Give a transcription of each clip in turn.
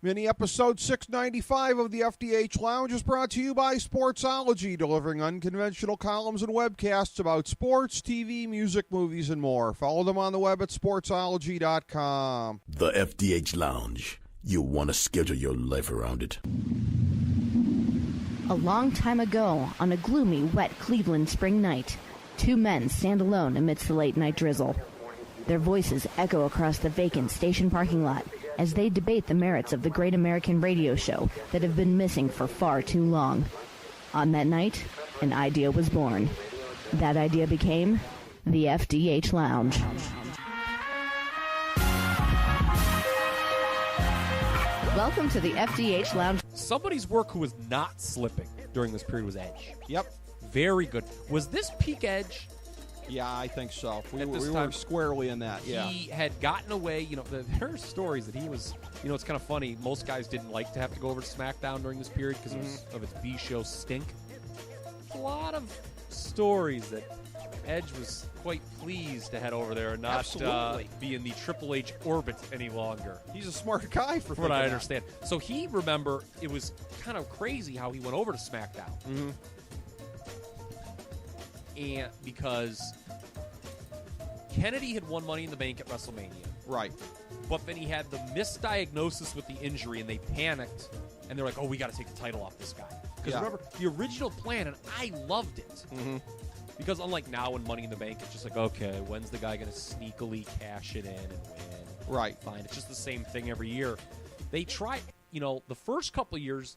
Mini episode 695 of the FDH Lounge is brought to you by Sportsology, delivering unconventional columns and webcasts about sports, TV, music, movies, and more. Follow them on the web at sportsology.com. The FDH Lounge. You'll want to schedule your life around it. A long time ago, on a gloomy, wet Cleveland spring night, two men stand alone amidst the late-night drizzle. Their voices echo across the vacant station parking lot as they debate the merits of the great American radio show that have been missing for far too long. On that night, an idea was born. That idea became the FDH Lounge. Welcome to the FDH Lounge. Somebody's work who was not slipping during this period was Edge. Yep. Very good. Was this peak Edge? Yeah, I think so. We At this were time, squarely in that, yeah. He had gotten away. There are stories that he was, it's kind of funny. Most guys didn't like to have to go over to SmackDown during this period because of its B-show stink. A lot of stories that Edge was quite pleased to head over there and not be in the Triple H orbit any longer. He's a smart guy for what I understand. So remember, it was kind of crazy how he went over to SmackDown. Mm-hmm. And because Kennedy had won Money in the Bank at WrestleMania. Right. But then he had the misdiagnosis with the injury, and they panicked, and they're like, oh, we got to take the title off this guy. Because remember, the original plan, and I loved it, because unlike now when Money in the Bank, it's just like, okay, when's the guy going to sneakily cash it in and win? Right. Fine. It's just the same thing every year. They tried, the first couple of years,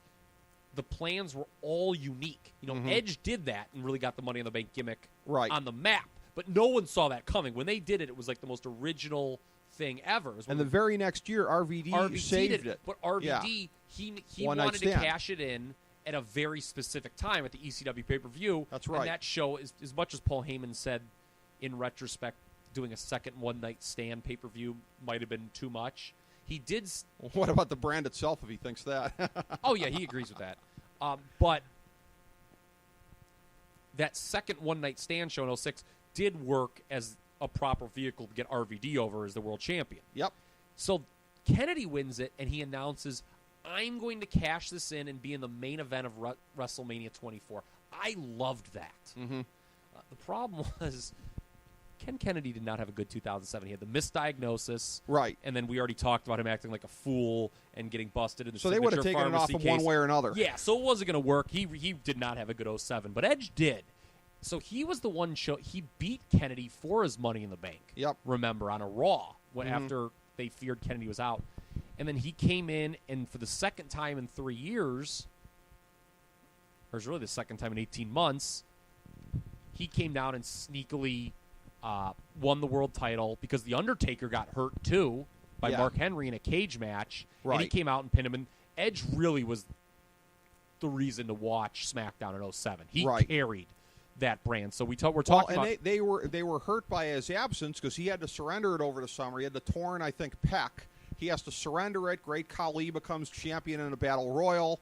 the plans were all unique. Edge did that and really got the Money in the Bank gimmick on the map. But no one saw that coming. When they did it, it was like the most original thing ever. And the very next year, RVD saved it. But RVD, he wanted to cash it in at a very specific time at the ECW pay-per-view. That's right. And that show, as much as Paul Heyman said, in retrospect, doing a second one-night stand pay-per-view might have been too much. He did. What about the brand itself if he thinks that? Oh, yeah, he agrees with that. But that second one-night stand show in 2006 did work as a proper vehicle to get RVD over as the world champion. Yep. So Kennedy wins it, and he announces, I'm going to cash this in and be in the main event of WrestleMania 24. I loved that. Mm-hmm. The problem was Ken Kennedy did not have a good 2007. He had the misdiagnosis. Right. And then we already talked about him acting like a fool and getting busted in the So they would have taken it off him one way or another. Yeah, so it wasn't going to work. He did not have a good 07, but Edge did. So he was the one he beat Kennedy for his Money in the Bank. Yep. Remember, on a Raw after they feared Kennedy was out. And then he came in, and for the second time in 3 years, or it's really the second time in 18 months, he came down and sneakily won the world title because The Undertaker got hurt, too, by Mark Henry in a cage match. Right. And he came out and pinned him. And Edge really was the reason to watch SmackDown in 07. He carried that brand. So we're talking about... And they were hurt by his absence because he had to surrender it over the summer. He had the torn, I think, pec. He has to surrender it. Great Khali becomes champion in a battle royal.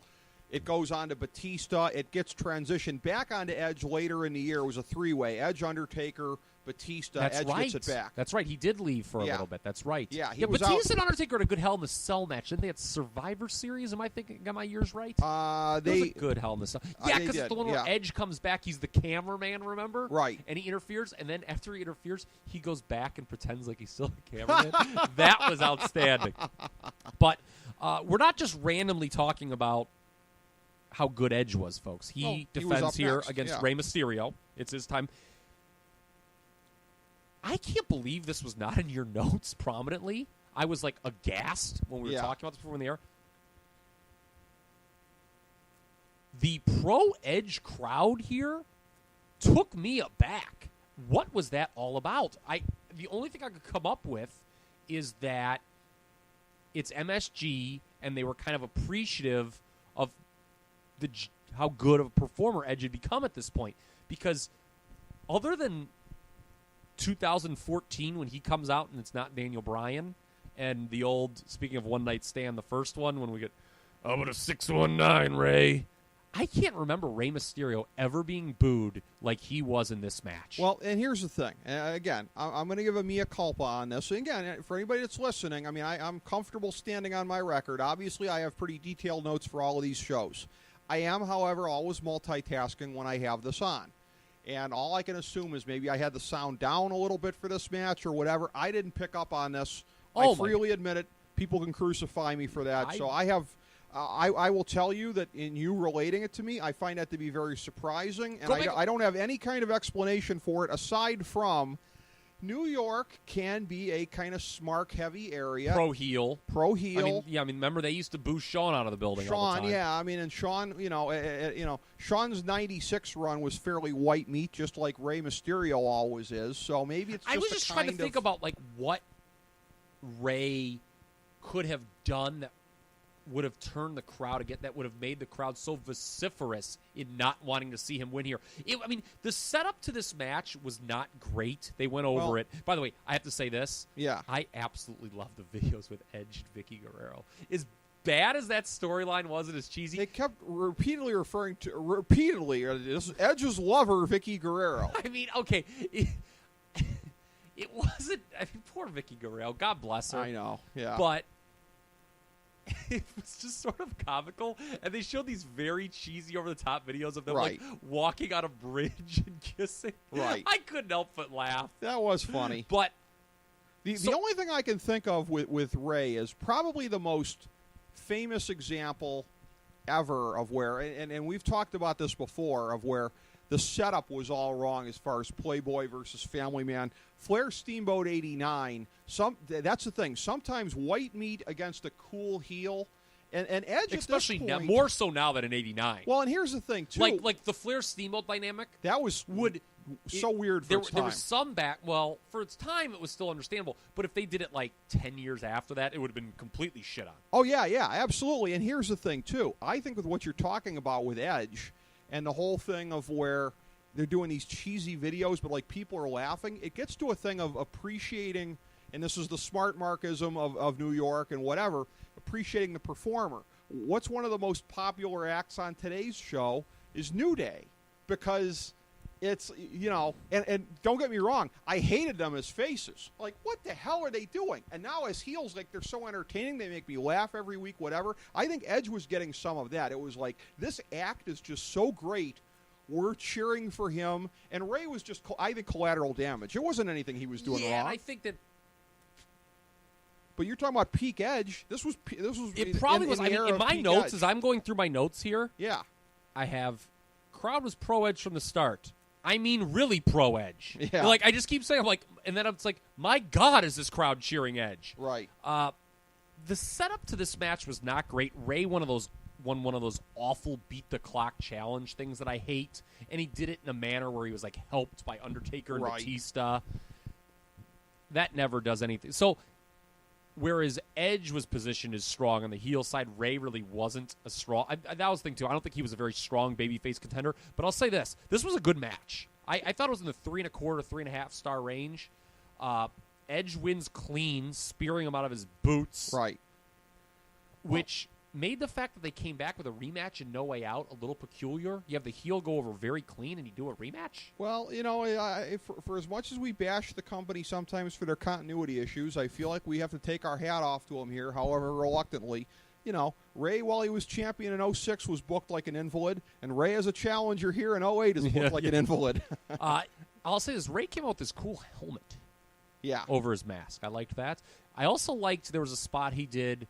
It goes on to Batista. It gets transitioned back onto Edge later in the year. It was a three-way. Edge, Undertaker, Batista. That's Edge right. gets it back. That's right. He did leave for a little bit. That's right. Yeah, Batista and Undertaker had a good Hell in the Cell match. Didn't they have Survivor Series? Got my years right? They was a good Hell in the Cell. Yeah, because it's the one where Edge comes back. He's the cameraman, remember? Right. And he interferes, and then after he interferes, he goes back and pretends like he's still the cameraman. That was outstanding. But we're not just randomly talking about how good Edge was, folks. He defends here against Rey Mysterio. It's his time. I can't believe this was not in your notes prominently. I was like aghast when we were talking about this before in the air. The pro Edge crowd here took me aback. What was that all about? The only thing I could come up with is that it's MSG, and they were kind of appreciative of how good of a performer Edge had become at this point. Because other than 2014 when he comes out and it's not Daniel Bryan, and the old, speaking of one night stand, the first one when we get, I'm at a 619, Ray. I can't remember Rey Mysterio ever being booed like he was in this match. Well, and here's the thing. Again, I'm going to give a mea culpa on this. And again, for anybody that's listening, I mean, I'm comfortable standing on my record. Obviously, I have pretty detailed notes for all of these shows. I am, however, always multitasking when I have this on. And all I can assume is maybe I had the sound down a little bit for this match or whatever. I didn't pick up on this. I freely admit it. People can crucify me for that. So I have... I will tell you that in you relating it to me, I find that to be very surprising, and I don't have any kind of explanation for it aside from New York can be a kind of smart-heavy area. Pro-heel. Pro-heel. I mean, remember they used to boo Shawn out of the building all the time. Yeah. I mean, and Shawn, Shawn's 96 run was fairly white meat, just like Rey Mysterio always is. So maybe it's just I was just trying to think about like what Rey could have done that would have turned the crowd again, that would have made the crowd so vociferous in not wanting to see him win here. I mean, the setup to this match was not great. They went over it. By the way, I have to say this. Yeah. I absolutely love the videos with Edge and Vicky Guerrero. As bad as that storyline was and as cheesy. They kept repeatedly referring to Edge's lover, Vicky Guerrero. I mean, okay. It wasn't. I mean, poor Vicky Guerrero. God bless her. I know. Yeah. But it was just sort of comical, and they showed these very cheesy, over-the-top videos of them like walking on a bridge and kissing. Right. I couldn't help but laugh. That was funny. But the only thing I can think of with Rey is probably the most famous example ever of where, and we've talked about this before, of where the setup was all wrong as far as Playboy versus Family Man. Flair Steamboat 89, that's the thing. Sometimes white meat against a cool heel. And Edge, especially at this point, now, more so now than in 89. Well, and here's the thing, too. Like the Flair Steamboat dynamic. That was so weird for its time. There was some for its time, it was still understandable. But if they did it like 10 years after that, it would have been completely shit on. Oh, yeah, absolutely. And here's the thing, too. I think with what you're talking about with Edge and the whole thing of where they're doing these cheesy videos, but like people are laughing, it gets to a thing of appreciating, and this is the smart markism of New York and whatever, appreciating the performer. What's one of the most popular acts on today's show is New Day, because it's, and don't get me wrong, I hated them as faces. Like, what the hell are they doing? And now as heels, like, they're so entertaining, they make me laugh every week, whatever. I think Edge was getting some of that. It was like, this act is just so great, we're cheering for him, and Rey was just, I think, collateral damage. It wasn't anything he was doing wrong. Yeah, I think that. But you're talking about peak Edge. This was. It probably was. I mean, in my notes, Edge. As I'm going through my notes here, I have crowd was pro Edge from the start. I mean, really pro Edge. Yeah. Like I just keep saying, I'm like, and then it's like, my God, is this crowd cheering Edge? Right. The setup to this match was not great. Rey won one of those awful beat the clock challenge things that I hate, and he did it in a manner where he was like helped by Undertaker and Batista. That never does anything. So whereas Edge was positioned as strong on the heel side, Rey really wasn't a strong. That was the thing too. I don't think he was a very strong babyface contender. But I'll say this: this was a good match. I thought it was in the 3.25, 3.5 star range. Edge wins clean, spearing him out of his boots. Right. Which made the fact that they came back with a rematch and No Way Out a little peculiar. You have the heel go over very clean, and you do a rematch? Well, for as much as we bash the company sometimes for their continuity issues, I feel like we have to take our hat off to them here, however reluctantly. Rey, while he was champion in 06, was booked like an invalid, and Rey as a challenger here in 08 is booked like an invalid. I'll say this. Rey came out with this cool helmet over his mask. I liked that. I also liked there was a spot he did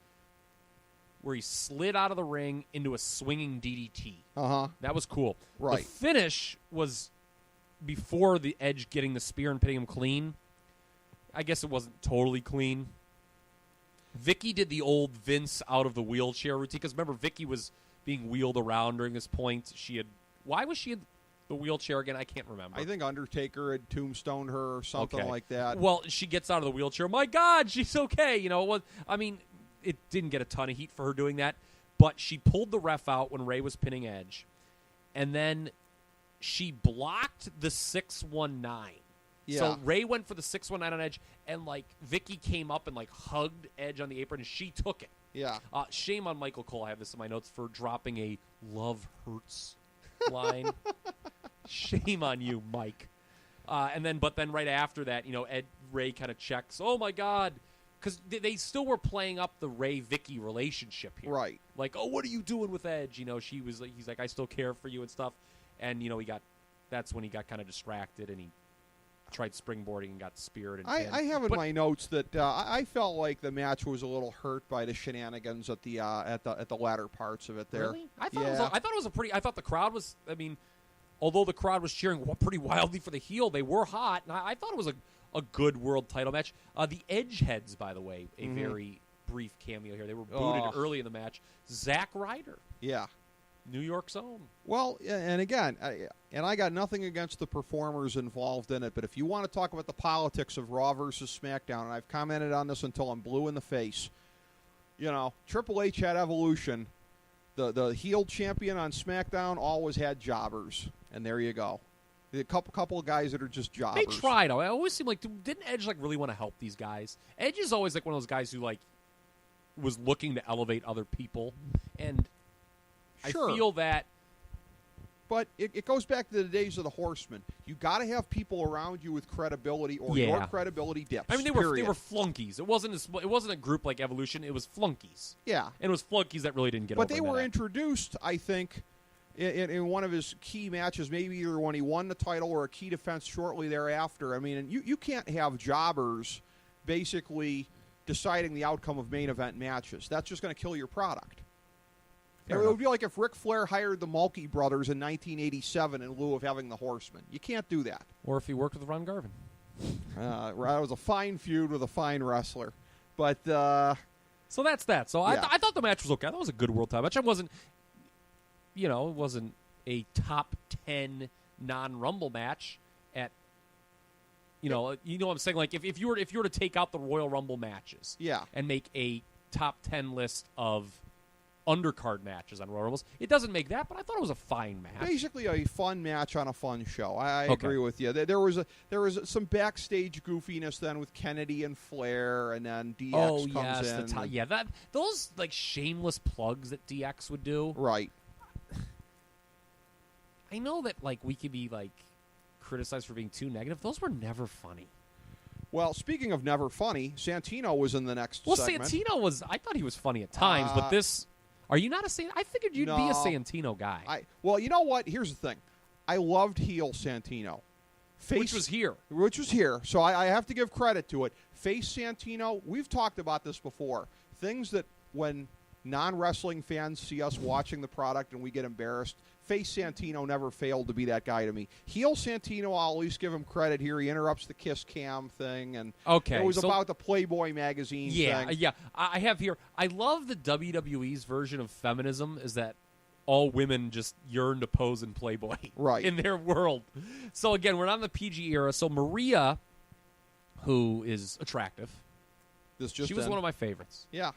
where he slid out of the ring into a swinging DDT. That was cool. Right. The finish was before the Edge getting the spear and pitting him clean. I guess it wasn't totally clean. Vicky did the old Vince out of the wheelchair routine, because remember, Vicky was being wheeled around during this point. Why was she in the wheelchair again? I can't remember. I think Undertaker had tombstoned her or something like that. Well, she gets out of the wheelchair. My God, she's okay. It didn't get a ton of heat for her doing that, but she pulled the ref out when Rey was pinning Edge, and then she blocked the 619. Yeah. So Rey went for the 619 on Edge, and Vicky came up and hugged Edge on the apron, and she took it. Yeah. Shame on Michael Cole. I have this in my notes for dropping a "love hurts" line. Shame on you, Mike. But then right after that, Ed Ray kind of checks. Oh my God, because they still were playing up the Ray-Vicky relationship here. Right. Like, oh, what are you doing with Edge? She was like, he's like, I still care for you and stuff. And that's when he got kind of distracted and he tried springboarding and got speared. And I have in my notes that I felt like the match was a little hurt by the shenanigans at the latter parts of it. There, really? I thought the crowd was. I mean, although the crowd was cheering pretty wildly for the heel, they were hot, and I thought it was a good world title match. The Edgeheads, by the way, a very brief cameo here. They were booted early in the match. Zack Ryder. Yeah. New York's own. Well, and again, I got nothing against the performers involved in it, but if you want to talk about the politics of Raw versus SmackDown, and I've commented on this until I'm blue in the face, Triple H had Evolution. The heel champion on SmackDown always had jobbers, and there you go. A couple of guys that are just jobbers. They tried. I always seem like, didn't Edge really want to help these guys? Edge is always like one of those guys who was looking to elevate other people, and sure. I feel that. But it goes back to the days of the Horsemen. You got to have people around you with credibility, or your credibility dips. I mean, they were flunkies. It wasn't a group like Evolution. It was flunkies. Yeah, and it was flunkies that really didn't get. But over they were introduced, I think, in one of his key matches. Maybe either when he won the title or a key defense shortly thereafter. I mean, and you can't have jobbers basically deciding the outcome of main event matches. That's just going to kill your product. It would be like if Ric Flair hired the Mulkey brothers in 1987 in lieu of having the Horsemen. You can't do that. Or if he worked with Ron Garvin. That was a fine feud with a fine wrestler. But so that's that. So yeah. I thought the match was okay. That was a good World Title match. It wasn't, it wasn't a top 10 non-Rumble match at, what I'm saying? Like if you were to take out the Royal Rumble matches, and make a top 10 list of undercard matches on Royal Rumbles, it doesn't make that, but I thought it was a fine match. Basically, a fun match on a fun show. I agree with you. There was some backstage goofiness then with Kennedy and Flair, and then DX comes in. Those shameless plugs that DX would do. Right. I know that we could be criticized for being too negative. Those were never funny. Well, speaking of never funny, Santino was in the next segment. Santino was. I thought he was funny at times, but this. Are you not a Santino? I figured you'd be a Santino guy. Well, you know what? Here's the thing. I loved heel Santino. Which was here. So I have to give credit to it. Face Santino, we've talked about this before. Things that when non-wrestling fans see us watching the product and we get embarrassed, Face Santino never failed to be that guy to me. Heel Santino, I'll at least give him credit here. He interrupts the Kiss Cam thing, and it was about the Playboy magazine thing. Yeah, I have here. I love the WWE's version of feminism is that all women just yearn to pose in Playboy in their world. So, again, we're not in the PG era. So, Maria, who is attractive, she was one of my favorites. Yeah.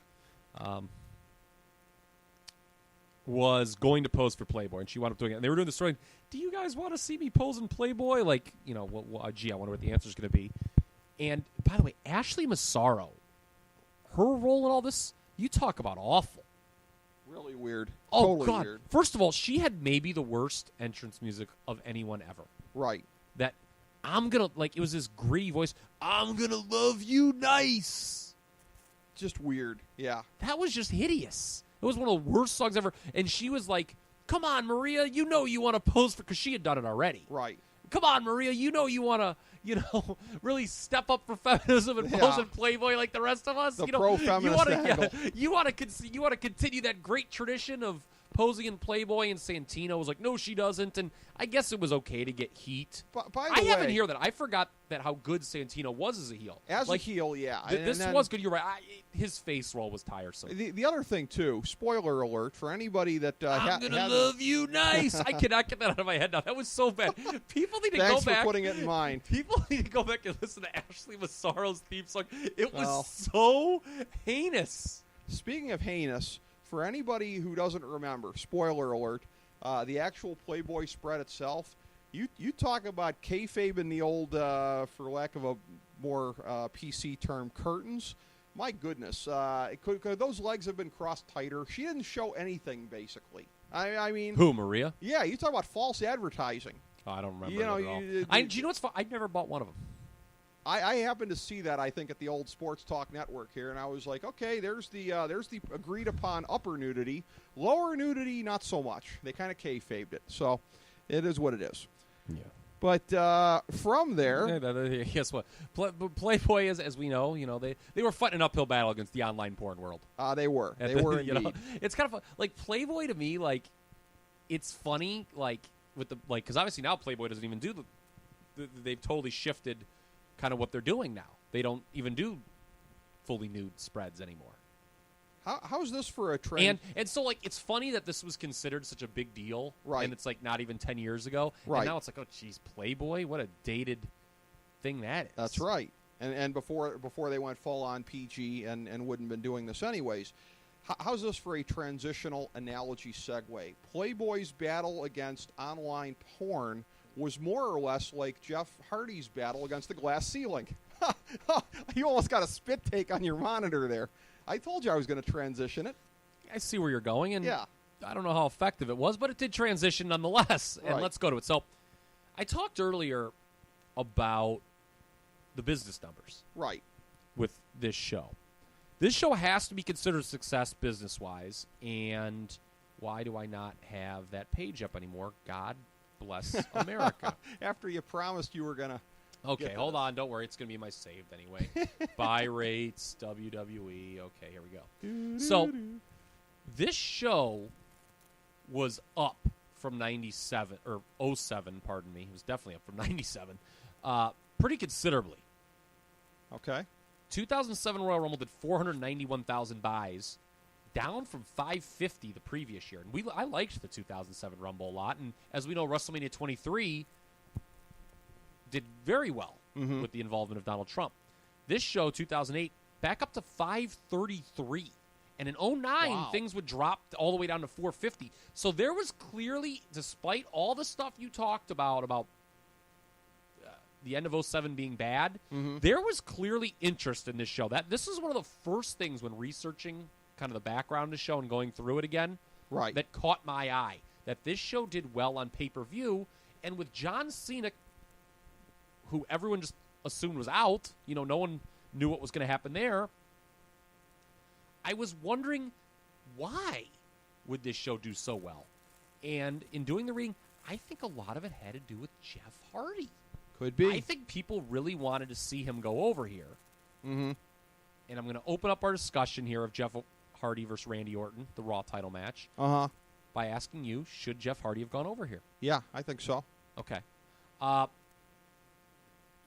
Was going to pose for Playboy, and she wound up doing it. And they were doing the story, do you guys want to see me pose in Playboy? I wonder what the answer is going to be. And, by the way, Ashley Massaro, her role in all this, you talk about awful. Really weird. Oh, totally God. Weird. First of all, she had maybe the worst entrance music of anyone ever. Right. That it was this gritty voice, I'm going to love you nice. Just weird, yeah. That was just hideous. It was one of the worst songs ever. And she was like, come on, Maria, you want to pose for, because she had done it already. Right. Come on, Maria, you want to, really step up for feminism and pose in Playboy like the rest of us. The pro-feminist angle. You want to continue that great tradition of posing in Playboy, and Santino was like, no, she doesn't. And I guess it was okay to get heat. By the way, I haven't heard that. I forgot that how good Santino was as a heel. As a heel, yeah. This was good. You're right. His face roll was tiresome. The other thing, too, spoiler alert, for anybody that I'm going to love you nice. I cannot get that out of my head now. That was so bad. People need to go back. Thanks for putting it in mind. People need to go back and listen to Ashley Massaro's theme song. It was so heinous. Speaking of heinous, for anybody who doesn't remember, spoiler alert, the actual Playboy spread itself, you talk about kayfabe in the old, for lack of a more PC term, curtains. My goodness, could those legs have been crossed tighter? She didn't show anything, basically. I mean... Who, Maria? Yeah, you talk about false advertising. Oh, I don't remember You know, that at all. Do you know what's fun? I never bought one of them. I happened to see that, I think, at the old Sports Talk Network here, and I was like, okay, there's the agreed upon upper nudity. Lower nudity, not so much. They kind of kayfabed it. So it is what it is. Yeah. But from there... Guess what? Playboy, as we know, they were fighting an uphill battle against the online porn world. They were. They were indeed. It's kind of fun. Like, Playboy, to me, like, it's funny, like, with the... Like, because obviously now Playboy doesn't even do they've totally shifted kind of what they're doing now. They don't even do fully nude spreads anymore. How's this for a trend? And so, like, it's funny that this was considered such a big deal. Right. And it's, like, not even 10 years ago. Right. And now it's like, oh, geez, Playboy? What a dated thing that is. That's right. And before they went full-on PG and wouldn't have been doing this anyways. How's this for a transitional analogy segue? Playboy's battle against online porn was more or less like Jeff Hardy's battle against the glass ceiling. You almost got a spit take on your monitor there. I told you I was going to transition it. I see where you're going, and yeah. I don't know how effective it was, but it did transition nonetheless. And Right. let's go to it. So I talked earlier about the business numbers Right. with this show. This show has to be considered a success business-wise, and why do I not have that page up anymore? God bless America. After you promised you were going to... Okay, hold on. Don't worry. It's going to be my saved anyway. Buy rates, WWE. Okay, here we go. So this show was up from 97, or 07, pardon me. It was definitely up from 97, pretty considerably. Okay. 2007 Royal Rumble did 491,000 buys, down from 550 the previous year. And I liked the 2007 Rumble a lot. And as we know, WrestleMania 23 did very well with the involvement of Donald Trump. This show, 2008, back up to 533. And in 2009, things would drop all the way down to 450. So there was clearly, despite all the stuff you talked about the end of 2007 being bad, there was clearly interest in this show. This is one of the first things when researching kind of the background of the show and going through it again Right. that caught my eye. That this show did well on pay-per-view, and with John Cena, who everyone just assumed was out, no one knew what was going to happen there, I was wondering why would this show do so well. And in doing the reading, I think a lot of it had to do with Jeff Hardy. Could be. I think people really wanted to see him go over here. Mm-hmm. And I'm going to open up our discussion here of Jeff Hardy versus Randy Orton, the Raw title match, Uh-huh. by asking you, should Jeff Hardy have gone over here? Yeah, I think so. Okay.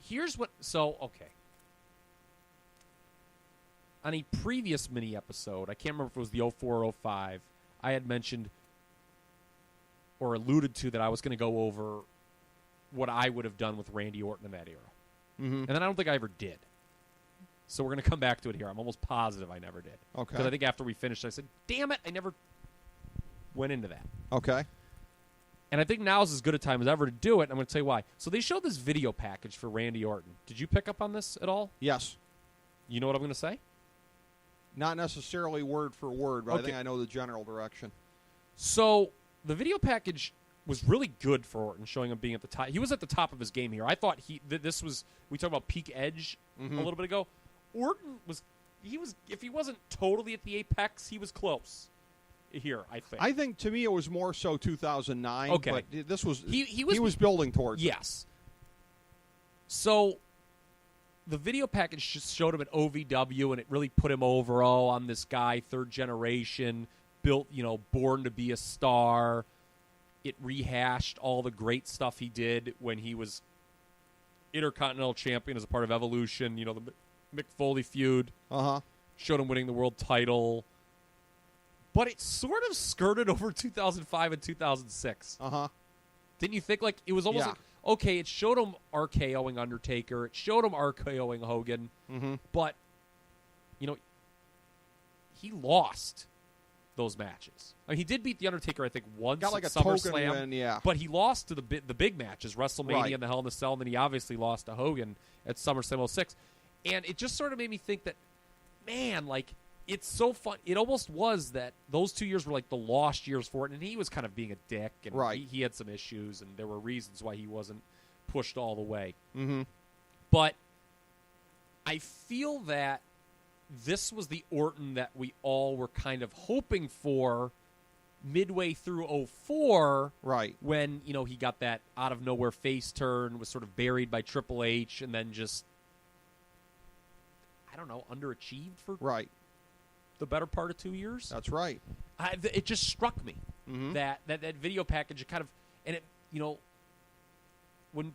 Here's what... So, okay. On a previous mini episode, I can't remember if it was the 04 or 05, I had mentioned or alluded to that I was going to go over what I would have done with Randy Orton in that era. Mm-hmm. And then I don't think I ever did. So we're going to come back to it here. I'm almost positive I never did. Okay. Because I think after we finished, I said, damn it, I never went into that. Okay. And I think now is as good a time as ever to do it. I'm going to tell you why. So they showed this video package for Randy Orton. Did you pick up on this at all? Yes. You know what I'm going to say? Not necessarily word for word, but Okay. I think I know the general direction. So the video package was really good for Orton, showing him being at the top. He was at the top of his game here. I thought this was, we talked about peak edge a little bit ago. Orton was, if he wasn't totally at the apex, he was close here, I think. I think, to me, it was more so 2009. Okay. But this was, He was building towards it. Yes. So the video package just showed him at OVW, and it really put him over. Oh, I'm this guy, third generation, built, born to be a star. It rehashed all the great stuff he did when he was Intercontinental Champion as a part of Evolution, the Mick Foley feud. Uh-huh. Showed him winning the world title. But it sort of skirted over 2005 and 2006. Uh-huh. Didn't you think? Like, it was almost Yeah. like, okay, it showed him RKOing Undertaker. It showed him RKOing Hogan. Mm-hmm. But, he lost those matches. I mean, he did beat The Undertaker, I think, once Got like at a token SummerSlam. win, yeah. But he lost to the big matches, WrestleMania Right. and the Hell in a Cell, and then he obviously lost to Hogan at SummerSlam 06. And it just sort of made me think that man, like, it's so fun. It almost was that those 2 years were like the lost years for it, and he was kind of being a dick, and Right. he had some issues, and there were reasons why he wasn't pushed all the way. Mm-hmm. But I feel that this was the Orton that we all were kind of hoping for midway through 04, Right. when, you know, he got that out-of-nowhere face turn, was sort of buried by Triple H, and then just, I don't know, underachieved for Right. the better part of 2 years. That's right. It just struck me Mm-hmm. that video package, it kind of, and it, you know, when,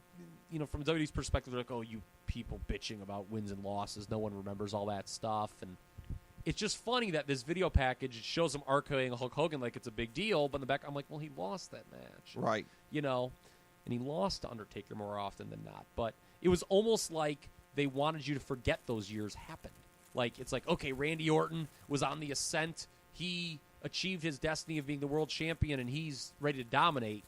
you know, from WWE's perspective, they're like, oh, you people bitching about wins and losses, no one remembers all that stuff, and it's just funny that this video package, it shows him arcing Hulk Hogan like it's a big deal, but in the back, I'm like, well, he lost that match. Right. You know, and he lost to Undertaker more often than not. But it was almost like they wanted you to forget those years happened. Like, it's like, okay, Randy Orton was on the ascent. He achieved his destiny of being the world champion, and he's ready to dominate,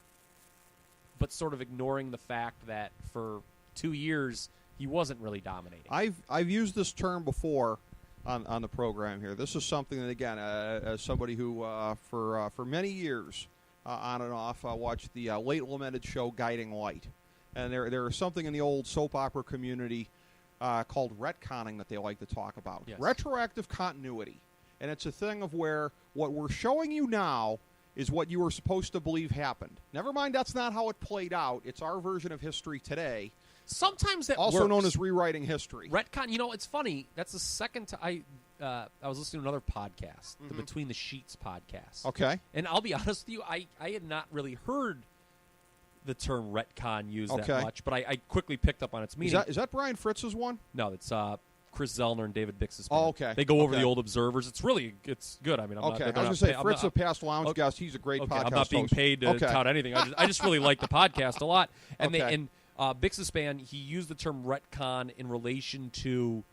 but sort of ignoring the fact that for 2 years, he wasn't really dominating. I've used this term before on the program here. This is something that, again, as somebody who for many years on and off watched the late lamented show Guiding Light, and there is something in the old soap opera community called retconning that they like to talk about. Yes. Retroactive continuity, and it's a thing of where what we're showing you now is what you were supposed to believe happened. Never mind, that's not how it played out. It's our version of history today. Sometimes that Also works. known as rewriting history. Retcon, you know, it's funny. That's the second time I was listening to another podcast, the Between the Sheets podcast. Okay. And I'll be honest with you, I had not really heard the term retcon used Okay. that much, but I quickly picked up on its meaning. Is that Brian Fritz's one? No, it's Chris Zellner and David Bix's. Oh, okay. They go over Okay. the old observers. It's good. I mean, I'm Okay. not, I was going to say, Fritz, a past lounge guest, he's a great okay, podcast I'm not being host. paid to Okay. tout anything. I just really like the podcast a lot. And Okay. Bix's band, he used the term retcon in relation to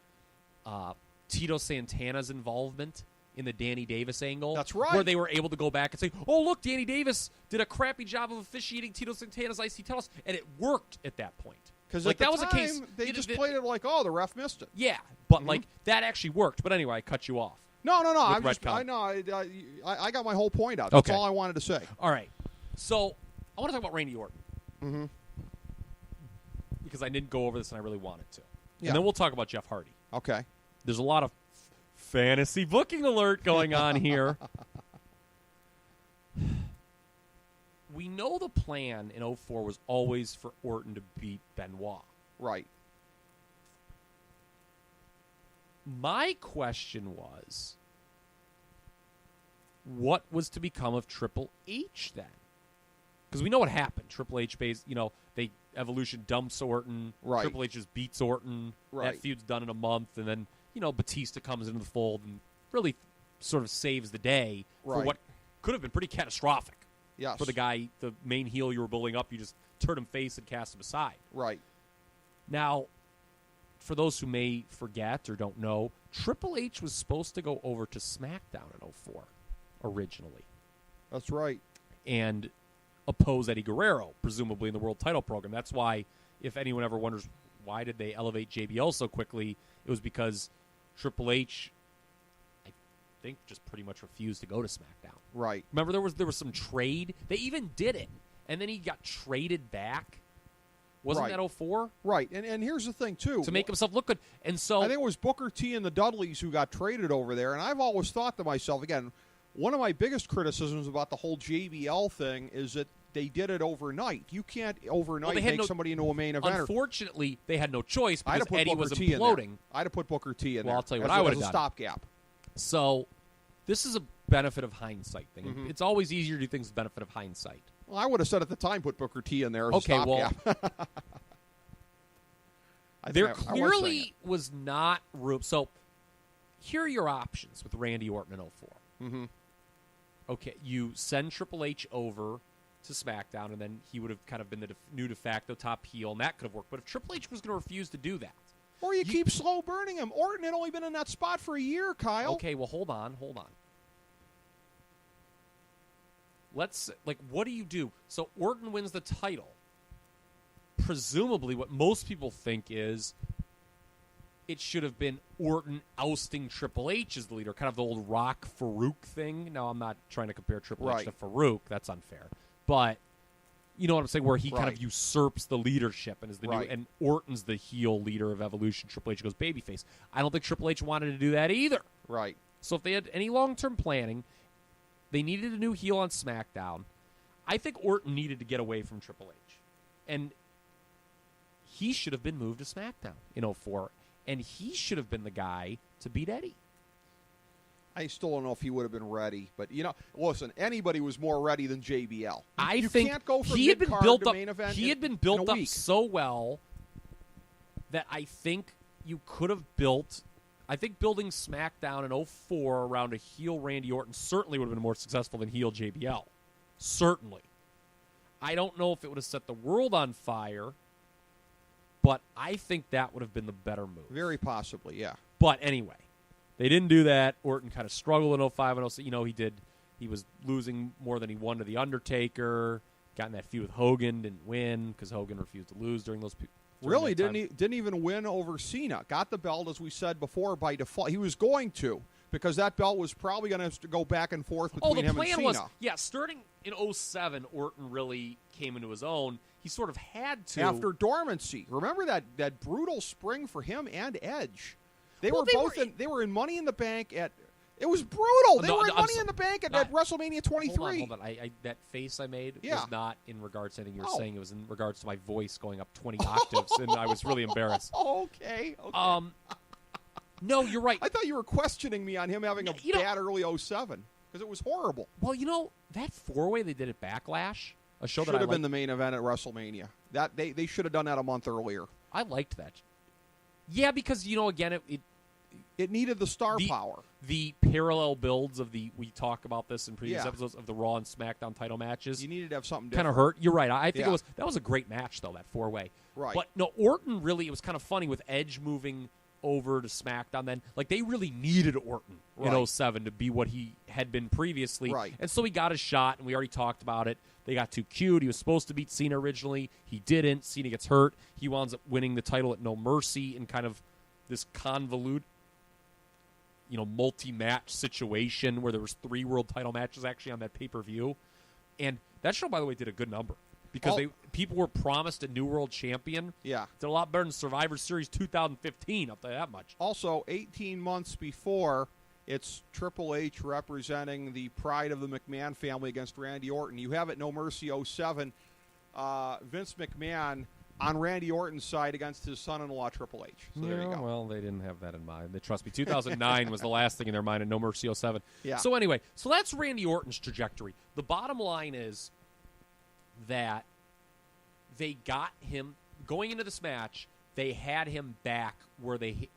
Tito Santana's involvement in the Danny Davis angle. That's right. Where they were able to go back and say, oh, look, Danny Davis did a crappy job of officiating Tito Santana's IC titles, and it worked at that point. Because like, at the that was time, a case. they just played it like, oh, the ref missed it. Yeah, but like that actually worked. But anyway, I cut you off. No. With I got my whole point out. That's Okay. all I wanted to say. All right. So I want to talk about Randy Orton. Mm-hmm. Because I didn't go over this and I really wanted to. Yeah. And then we'll talk about Jeff Hardy. Okay. There's a lot of fantasy booking alert going on here. We know the plan in 04 was always for Orton to beat Benoit. Right. My question was, what was to become of Triple H then? Because we know what happened. Triple H, they Evolution dumps Orton. Right. Triple H just beats Orton. Right. That feud's done in a month, and then Batista comes into the fold and really sort of saves the day for Right. what could have been pretty catastrophic. Yes. For the guy, the main heel you were building up, you just turned him face and cast him aside. Right. Now, for those who may forget or don't know, Triple H was supposed to go over to SmackDown in 04 originally That's right. and oppose Eddie Guerrero, presumably in the world title program. That's why, if anyone ever wonders why did they elevate JBL so quickly, it was because Triple H, I think, just pretty much refused to go to SmackDown. Right. Remember, there was some trade. They even did it, and then he got traded back. Wasn't Right. that 04? Right. And here's the thing, too. To make himself look good. And so I think it was Booker T and the Dudleys who got traded over there. And I've always thought to myself, again, one of my biggest criticisms about the whole JBL thing is that they did it overnight. You can't overnight make somebody into a main eventer. Unfortunately, they had no choice I'd because have put Eddie Booker was T in imploding. there. I'd have put Booker T in Well, there. I'll tell you what as I a- would have as a done. stopgap. So this is a benefit of hindsight thing. Mm-hmm. It's always easier to do things with benefit of hindsight. Well, I would have said at the time put Booker T in there as Okay, a stopgap. There clearly was not room. So here are your options with Randy Orton in 04. Mm-hmm. Okay, you send Triple H over to SmackDown, and then he would have kind of been the new de facto top heel, and that could have worked. But if Triple H was going to refuse to do that, Or you keep slow burning him. Orton had only been in that spot for a year, Kyle. okay, well, hold on. What do you do? So Orton wins the title. Presumably, what most people think is it should have been Orton ousting Triple H as the leader, kind of the old Rock Farouk thing. Now, I'm not trying to compare Triple H to Farouk. That's unfair. But you know what I'm saying, where he kind of usurps the leadership and is the new, and Orton's the heel leader of Evolution. Triple H goes babyface. I don't think Triple H wanted to do that either. Right. So if they had any long-term planning, they needed a new heel on SmackDown. I think Orton needed to get away from Triple H. And he should have been moved to SmackDown in 2004. And he should have been the guy to beat Eddie. I still don't know if he would have been ready, but listen, anybody was more ready than JBL. I think think can't go from he had been built up. main event. He had been built up so well that I think you could have built. I think building SmackDown in 2004 around a heel Randy Orton certainly would have been more successful than heel JBL. Certainly. I don't know if it would have set the world on fire, but I think that would have been the better move. Very possibly, yeah. But anyway, they didn't do that. Orton kind of struggled in 2005 and 2006. He was losing more than he won to The Undertaker. Got in that feud with Hogan, didn't win because Hogan refused to lose during those. Really, didn't even win over Cena. Got the belt, as we said before, by default. He was going to, because that belt was probably going to go back and forth between him and Cena. The plan was, starting in 2007, Orton really came into his own. He sort of had to. After dormancy. Remember that brutal spring for him and Edge? They were in Money in the Bank at... It was brutal. They were in Money in the Bank at WrestleMania 23. Hold on. That face I made was not in regards to anything you were saying. It was in regards to my voice going up 20 octaves, and I was really embarrassed. Okay. No, you're right. I thought you were questioning me on him having a bad early 07, because it was horrible. Well, that four-way they did at Backlash, a show that should have been the main event at WrestleMania. That they should have done that a month earlier. I liked that. Yeah, because again, it needed the star power. The parallel builds of we talk about this in previous episodes of the Raw and SmackDown title matches. You needed to have something different. Kind of hurt. You're right. I think that was a great match though, that four-way. Right. But no, Orton really, it was kind of funny with Edge moving over to SmackDown. Then they really needed Orton in 07 to be what he had been previously. Right. And so he got a shot, and we already talked about it. They got too cute. He was supposed to beat Cena originally. He didn't. Cena gets hurt. He winds up winning the title at No Mercy in kind of this convoluted, multi-match situation where there was 3 world title matches actually on that pay-per-view. And that show, by the way, did a good number because people were promised a new world champion. Yeah. Did a lot better than Survivor Series 2015, I'll tell you that much. Also, 18 months before, it's Triple H representing the pride of the McMahon family against Randy Orton. You have it No Mercy 07, Vince McMahon on Randy Orton's side against his son-in-law, Triple H. So there you go. Well, they didn't have that in mind. Trust me, 2009 was the last thing in their mind, and No Mercy 07. Yeah. So anyway, that's Randy Orton's trajectory. The bottom line is that they got him, going into this match, they had him back where they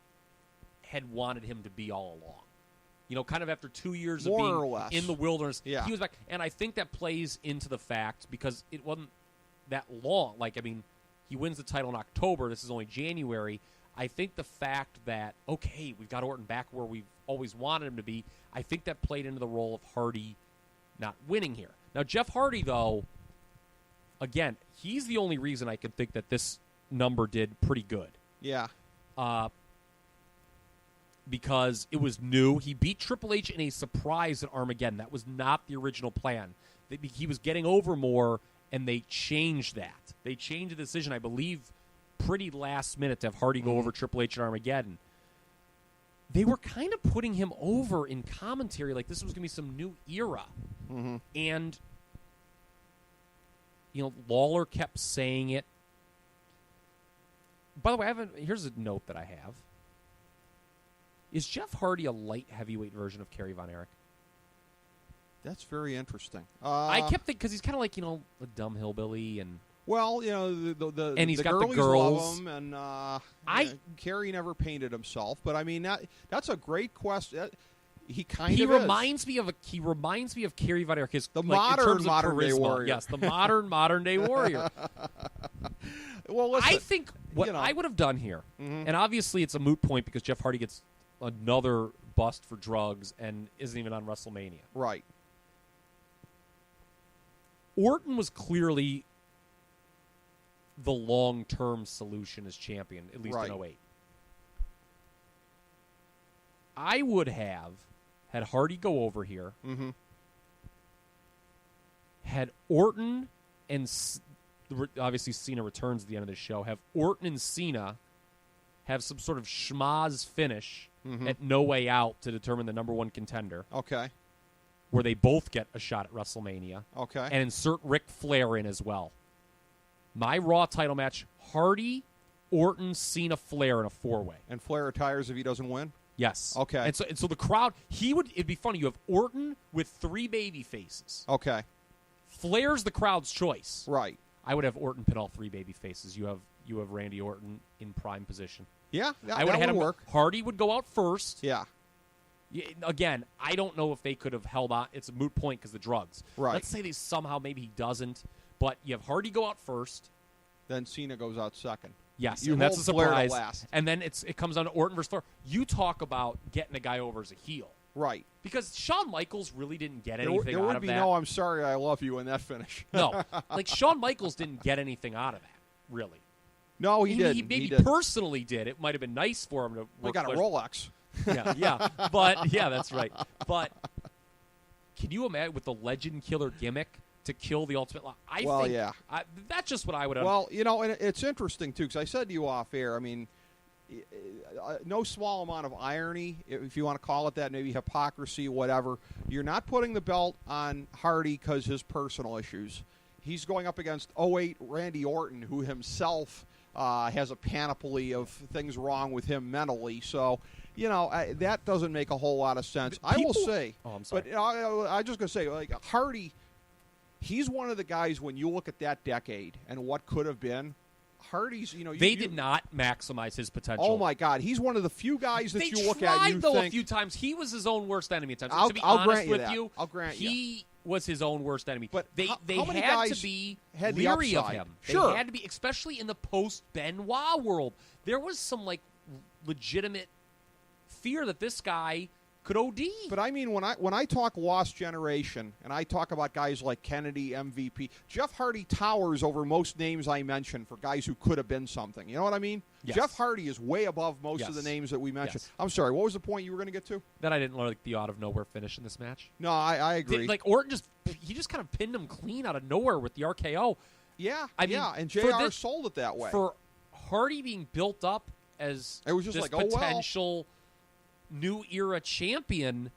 had wanted him to be all along. Kind of after 2 years More of or being less. in the wilderness, Yeah. he was back. And I think that plays into the fact, because it wasn't that long. He wins the title in October. This is only January. I think the fact that, okay, we've got Orton back where we've always wanted him to be, I think that played into the role of Hardy not winning here. Now, Jeff Hardy, though, again, he's the only reason I can think that this number did pretty good. Yeah. Because it was new. He beat Triple H in a surprise at Armageddon. That was not the original plan. He was getting over more, and they changed that. They changed the decision, I believe, pretty last minute to have Hardy go over Triple H at Armageddon. They were kind of putting him over in commentary like this was going to be some new era. Mm-hmm. And, Lawler kept saying it. By the way, here's a note that I have. Is Jeff Hardy a light heavyweight version of Kerry Von Erich? That's very interesting. I kept thinking, because he's kind of like, a dumb hillbilly, and well, the and he's got the girlies girls. love him, and Kerry never painted himself, but I mean that's a great question. He reminds me of Kerry Von Erich. The modern day warrior. Yes, the modern day warrior. Well, listen, I think what I would have done here, and obviously it's a moot point because Jeff Hardy gets another bust for drugs and isn't even on WrestleMania. Right. Orton was clearly the long-term solution as champion, at least in 08. I would have had Hardy go over here, had Orton and obviously Cena returns at the end of the show, have Orton and Cena have some sort of schmaz finish at No Way Out to determine the number one contender. Okay. Where they both get a shot at WrestleMania. Okay. And insert Ric Flair in as well. My Raw title match, Hardy, Orton, Cena, Flair in a 4-way. And Flair retires if he doesn't win? Yes. Okay. And so the crowd, it'd be funny. You have Orton with 3 baby faces. Okay. Flair's the crowd's choice. Right. I would have Orton pin all 3 baby faces. You have Randy Orton in prime position. Yeah, I would have had him work. Hardy would go out first. Yeah. Again, I don't know if they could have held on. It's a moot point because the drugs. Right. Let's say maybe he doesn't. But you have Hardy go out first. Then Cena goes out second. Yes, you and that's a hold Flair to surprise. last. And then it comes down to Orton versus Flair. You talk about getting a guy over as a heel. Right. Because Shawn Michaels really didn't get anything there out would of be that. no I'm sorry, I love you in that finish. No. Like, Shawn Michaels didn't get anything out of that, really. No, he didn't. He maybe didn't. personally did. It might have been nice for him to We got a Rolex. Yeah. But, yeah, that's right. But can you imagine with the Legend Killer gimmick to kill the Ultimate Lock? Yeah. That's just what I would have. Well, and it's interesting, too, because I said to you off air, I mean, no small amount of irony, if you want to call it that, maybe hypocrisy, whatever. You're not putting the belt on Hardy because his personal issues. He's going up against 08 Randy Orton, who himself has a panoply of things wrong with him mentally. So, that doesn't make a whole lot of sense. I will say, oh, I'm sorry. but I'm just going to say, like, Hardy, he's one of the guys, when you look at that decade and what could have been, Hardy's, they did not maximize his potential. Oh, my God. He's one of the few guys that they you look at and you though, think. a few times. He was his own worst enemy at times. I'll to be grant honest you with that. you, I'll grant you. He was his own worst enemy. But they how many had guys to be had the leery of upside? him. Sure. They had to be, especially in the post-Benoit world. There was some, legitimate fear that this guy could OD. But I mean, when I talk lost generation, and I talk about guys like Kennedy, MVP, Jeff Hardy towers over most names I mentioned for guys who could have been something. You know what I mean? Yes. Jeff Hardy is way above most Yes. of the names that we mentioned. Yes. I'm sorry, what was the point you were going to get to? That I didn't like the out-of-nowhere finish in this match. No, I agree. Orton just kind of pinned him clean out of nowhere with the RKO. Yeah, I mean, and JR sold it that way. For Hardy being built up as it was just this like, oh, potential new era champion,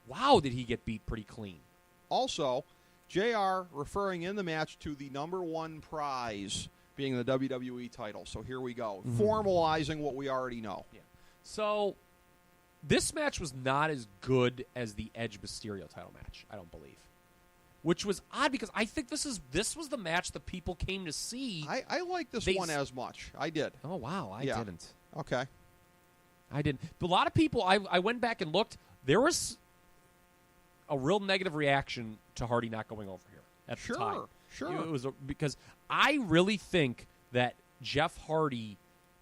wow, did he get beat pretty clean. Also, JR referring in the match to the number one prize being the WWE title. So here we go. Formalizing what we already know. Yeah. So this match was not as good as the Edge Mysterio title match, I don't believe. Which was odd because I think this was the match that people came to see. I like this one as much. I did. Oh, wow. I didn't. Okay. I didn't. But a lot of people, I went back and looked. There was a real negative reaction to Hardy not going over here at the time. Sure. It was because I really think that Jeff Hardy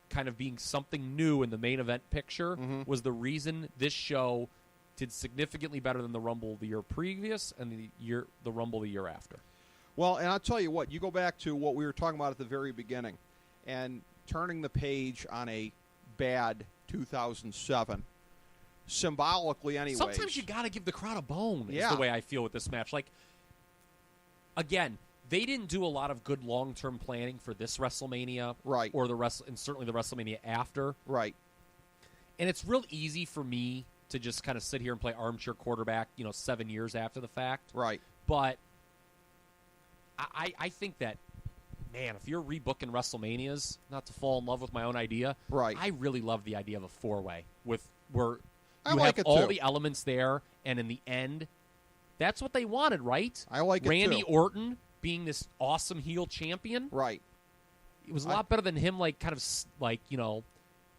kind of being something new in the main event picture was the reason this show did significantly better than the Rumble the year previous and the Rumble the year after. Well, and I'll tell you what, you go back to what we were talking about at the very beginning and turning the page on a bad 2007, symbolically anyways. Sometimes you got to give the crowd a bone is Yeah. the way I feel with this match. Like, again, they didn't do a lot of good long-term planning for this WrestleMania. Right. Or and certainly the WrestleMania after. Right. And it's real easy for me to just kind of sit here and play armchair quarterback, 7 years after the fact. Right. But I think that, man, if you're rebooking WrestleManias, not to fall in love with my own idea, right. I really love the idea of a four-way where I you like have it all too. the elements there, and in the end, that's what they wanted, right? I like it Randy too. Orton being this awesome heel champion. Right. It was a lot better than him,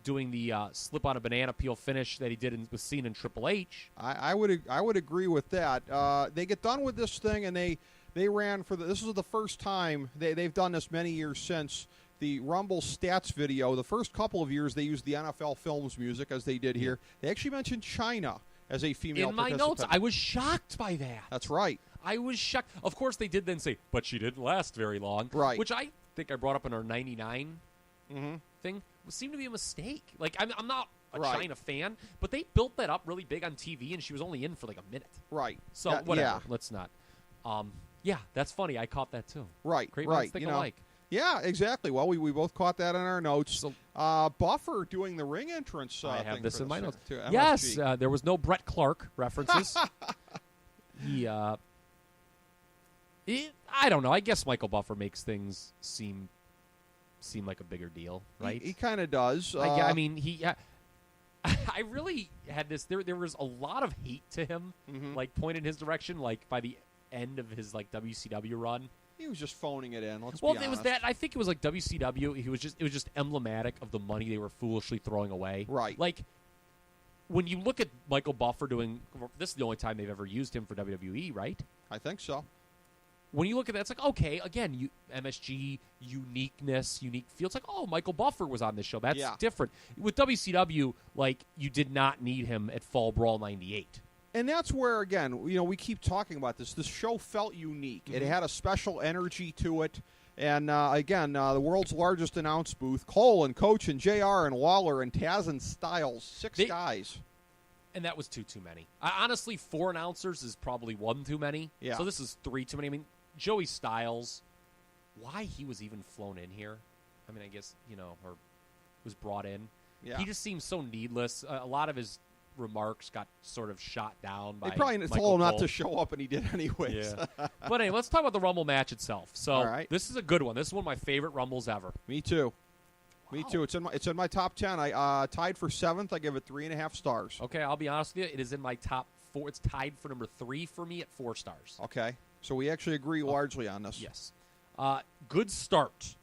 doing the slip on a banana peel finish that he did with Cena and Triple H. I would agree with that. They get done with this thing, and they ran for this is the first time they've done this many years since the Rumble stats video. The first couple of years they used the NFL Films music as they did here. They actually mentioned China as a female in my participant. notes. I was shocked by that. That's right. I was shocked. Of course, they did then say, but she didn't last very long. Right. Which I think I brought up in our 99 thing. It seemed to be a mistake. Like, I'm not a Right. China fan, but they built that up really big on TV, and she was only in for like a minute. Right. So whatever. Yeah. Let's not. Yeah, that's funny. I caught that too. Right. Great right. minds think alike. Yeah, exactly. Well, we both caught that in our notes. So- Buffer doing the ring entrance. I have thing this for in my this notes. to MSG. Yes, there was no Brett Clark references. I don't know. I guess Michael Buffer makes things seem like a bigger deal, right? He kind of does. I mean, he. I really had this. There was a lot of hate to him, like pointed in his direction. Like by the end of his like WCW run, he was just phoning it in. Let's be well, honest. it was that. I think it was like WCW. It was just emblematic of the money they were foolishly throwing away. Right. Like when you look at Michael Buffer doing this is the only time they've ever used him for WWE, right? I think so. When you look at that, it's like, okay, again, MSG, uniqueness, unique feel. It's like, oh, Michael Buffer was on this show. That's different. With WCW, like, you did not need him at Fall Brawl 98. And that's where, again, we keep talking about this. This show felt unique. It had a special energy to it. And, again, the world's largest announce booth, Cole and Coach and JR and Lawler and Taz and Styles, six guys. And that was too many. Honestly, 4 announcers is probably 1 too many. Yeah. So this is 3 too many. I mean, Joey Styles, why he was even flown in here? I mean, I guess, or was brought in. Yeah. He just seems so needless. A lot of his remarks got sort of shot down by They probably Michael told him not Cole. to show up, and he did anyways. Yeah. But anyway, let's talk about the Rumble match itself. So All right. This is a good one. This is one of my favorite Rumbles ever. Me too. Wow. Me too. It's in my top 10. I tied for 7th. I give it 3.5 stars. Okay, I'll be honest with you. It is in my top 4. It's tied for number 3 for me at 4 stars. Okay. So we actually agree largely on this. Yes. Good start.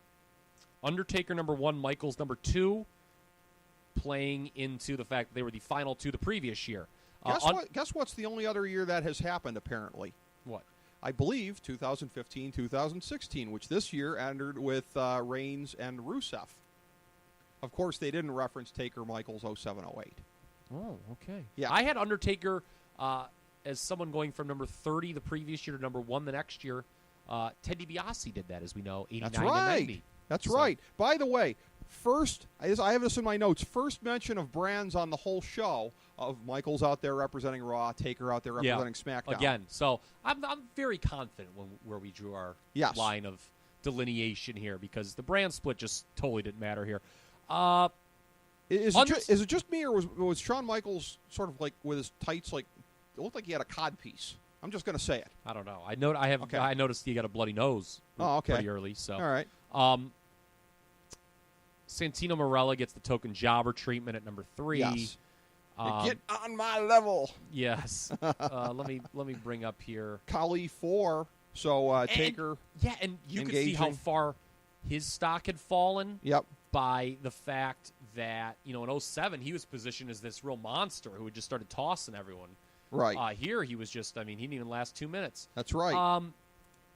Undertaker number 1, Michaels number 2, playing into the fact that they were the final 2 the previous year. Guess what's the only other year that has happened, apparently? What? I believe 2015, 2016, which this year ended with Reigns and Rusev. Of course, they didn't reference Taker Michaels 0708. Oh, okay. Yeah. I had Undertaker as someone going from number 30 the previous year to number 1 the next year. Ted DiBiase did that, as we know, 89 That's to right. 90. That's right. By the way, I have this in my notes, first mention of brands on the whole show of Michaels out there representing Raw, Taker out there representing SmackDown. Again, so I'm very confident where we drew our line of delineation here because the brand split just totally didn't matter here. Is it just me, or was Shawn Michaels sort of like with his tights, like it looked like he had a cod piece? I'm just going to say it. I don't know. I noticed he got a bloody nose pretty early. So all right. Santino Marella gets the token jobber treatment at number 3. Yes. Get on my level. Yes. Let me bring up here. Kali 4. So Taker. Yeah, and you could engaging. see how far his stock had fallen. Yep. By the fact that in 07 he was positioned as this real monster who had just started tossing everyone. Right. Here he was just. I mean, he didn't even last 2 minutes. That's right.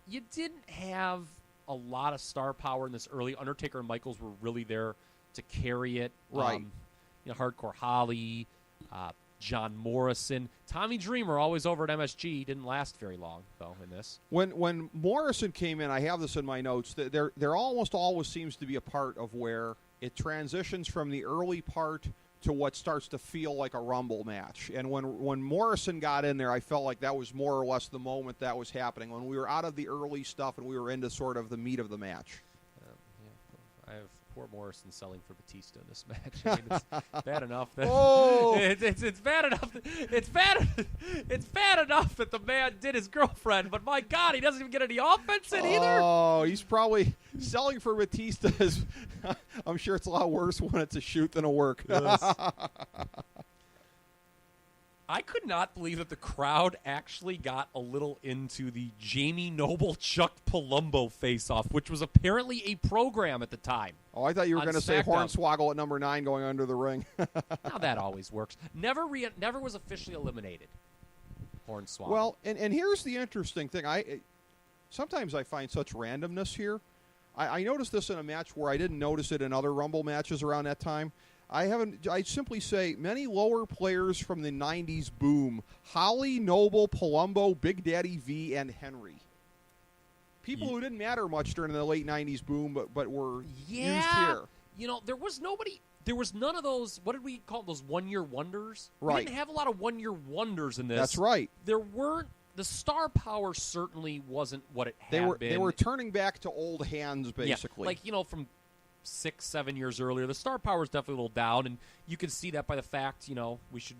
You didn't have a lot of star power in this early. Undertaker and Michaels were really there to carry it. Right. Hardcore Holly, John Morrison, Tommy Dreamer, always over at MSG. Didn't last very long though in this. When Morrison came in, I have this in my notes. There almost always seems to be a part of where it transitions from the early part to what starts to feel like a Rumble match. And when Morrison got in there, I felt like that was more or less the moment that was happening, when we were out of the early stuff and we were into sort of the meat of the match. I have poor Morrison selling for Batista in this match. I mean, it's bad enough that it's bad enough. It's bad enough that the man did his girlfriend, but my God, he doesn't even get any offense in either. Oh, he's probably selling for Batista. I'm sure it's a lot worse when it's a shoot than a work. Yes. I could not believe that the crowd actually got a little into the Jamie Noble Chuck Palumbo face-off, which was apparently a program at the time. Oh, I thought you were going to say SmackDown. Hornswoggle at number 9 going under the ring. Now that always works. Never was officially eliminated. Hornswoggle. Well, and here's the interesting thing. Sometimes I find such randomness here. I noticed this in a match where I didn't notice it in other Rumble matches around that time. I simply say many lower players from the 90s boom: Holly, Noble, Palumbo, Big Daddy V, and Henry. People who didn't matter much during the late 90s boom, but were used here. There was nobody. there was none of those, what did we call those one-year wonders? Right. We didn't have a lot of one-year wonders in this. That's right. There weren't, the star power certainly wasn't what it had been. They were turning back to old hands, basically. Yeah, like, from 6-7 years earlier, the star power is definitely a little down, and you can see that by the fact, we should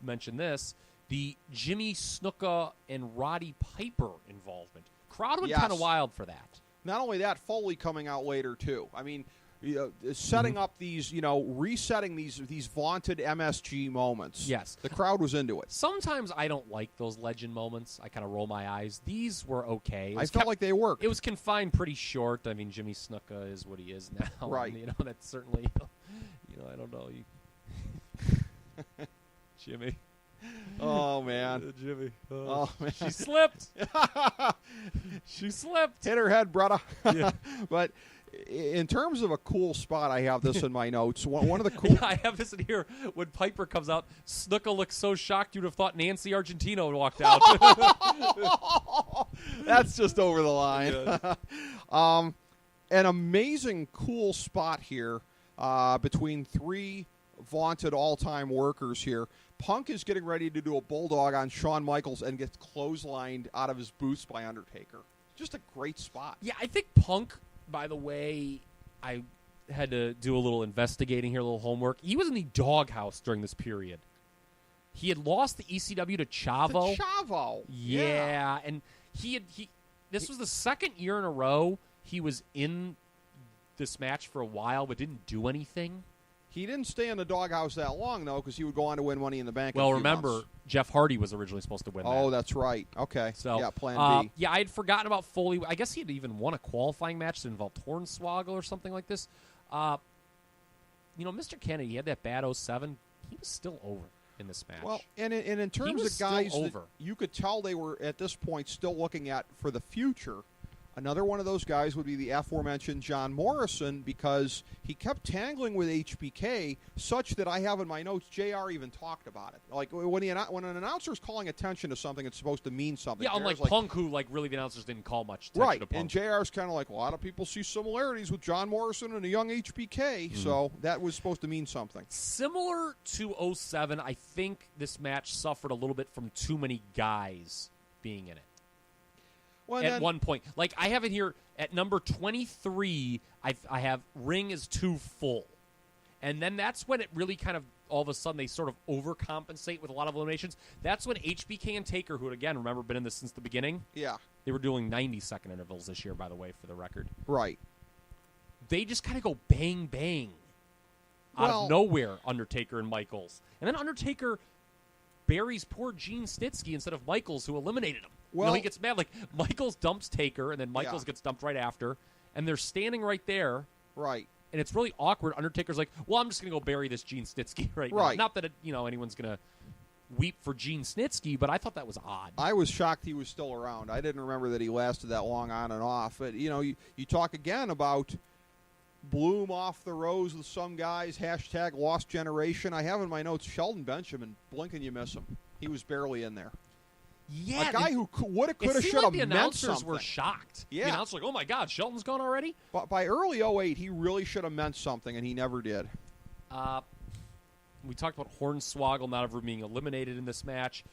mention this, the Jimmy Snuka and Roddy Piper involvement. Crowd went kind of wild for that. Not only that, Foley coming out later, too. I mean, setting up these, resetting these vaunted MSG moments. Yes. The crowd was into it. Sometimes I don't like those legend moments. I kind of roll my eyes. These were okay. I felt like they worked. It was confined pretty short. I mean, Jimmy Snuka is what he is now. Right. And, that's certainly, I don't know. Jimmy. Oh, man. Jimmy. Oh, man. She slipped. She slipped. Hit her head, brother. Yeah. But in terms of a cool spot, I have this in my notes. One of the cool... Yeah, I have this in here. When Piper comes out, Snuka looks so shocked you'd have thought Nancy Argentino had walked out. That's just over the line. Yeah. An amazing, cool spot here between three vaunted all-time workers here. Punk is getting ready to do a bulldog on Shawn Michaels and gets clotheslined out of his boots by Undertaker. Just a great spot. Yeah, I think Punk, by the way, I had to do a little investigating here, a little homework. He was in the doghouse during this period. He had lost the ECW to Chavo. To Chavo. Yeah, and this was the second year in a row he was in this match for a while but didn't do anything. He didn't stay in the doghouse that long, though, because he would go on to win Money in the Bank. Well, remember, Jeff Hardy was originally supposed to win that. Oh, that's right. Okay. So, yeah, Plan B. Yeah, I had forgotten about Foley. I guess he had even won a qualifying match that involved Hornswoggle or something like this. Mr. Kennedy, he had that bad 07. He was still over in this match. Well, and in terms of guys that you could tell they were, at this point, still looking at for the future, another one of those guys would be the aforementioned John Morrison, because he kept tangling with HBK such that I have in my notes, JR even talked about it. Like, when an announcer is calling attention to something, it's supposed to mean something. Yeah, unlike Punk, who, really, the announcers didn't call much attention to Punk. And JR's kind of like, a lot of people see similarities with John Morrison and a young HBK, so that was supposed to mean something. Similar to 07, I think this match suffered a little bit from too many guys being in it. Well, at one point. Like, I have it here at number 23, I have ring is too full. And then that's when it really kind of, all of a sudden, they sort of overcompensate with a lot of eliminations. That's when HBK and Taker, who, again, remember, been in this since the beginning. Yeah. They were doing 90-second intervals this year, by the way, for the record. Right. They just kind of go bang, bang out of nowhere, Undertaker and Michaels. And then Undertaker buries poor Gene Snitsky instead of Michaels, who eliminated him. Well, he gets mad. Like, Michaels dumps Taker, and then Michaels gets dumped right after, and they're standing right there. Right. And it's really awkward. Undertaker's like, well, I'm just going to go bury this Gene Snitsky right now. Not that, anyone's going to weep for Gene Snitsky, but I thought that was odd. I was shocked he was still around. I didn't remember that he lasted that long on and off. But, you talk again about bloom off the rose with some guys, # lost generation. I have in my notes Sheldon Benjamin, blink and you miss him. He was barely in there. Yeah, a guy who woulda, coulda, shoulda like the meant announcers something. were shocked. Yeah. The announcers were like, oh my God, Shelton's gone already? But by early 08, he really should have meant something, and he never did. We talked about Hornswoggle not ever being eliminated in this match.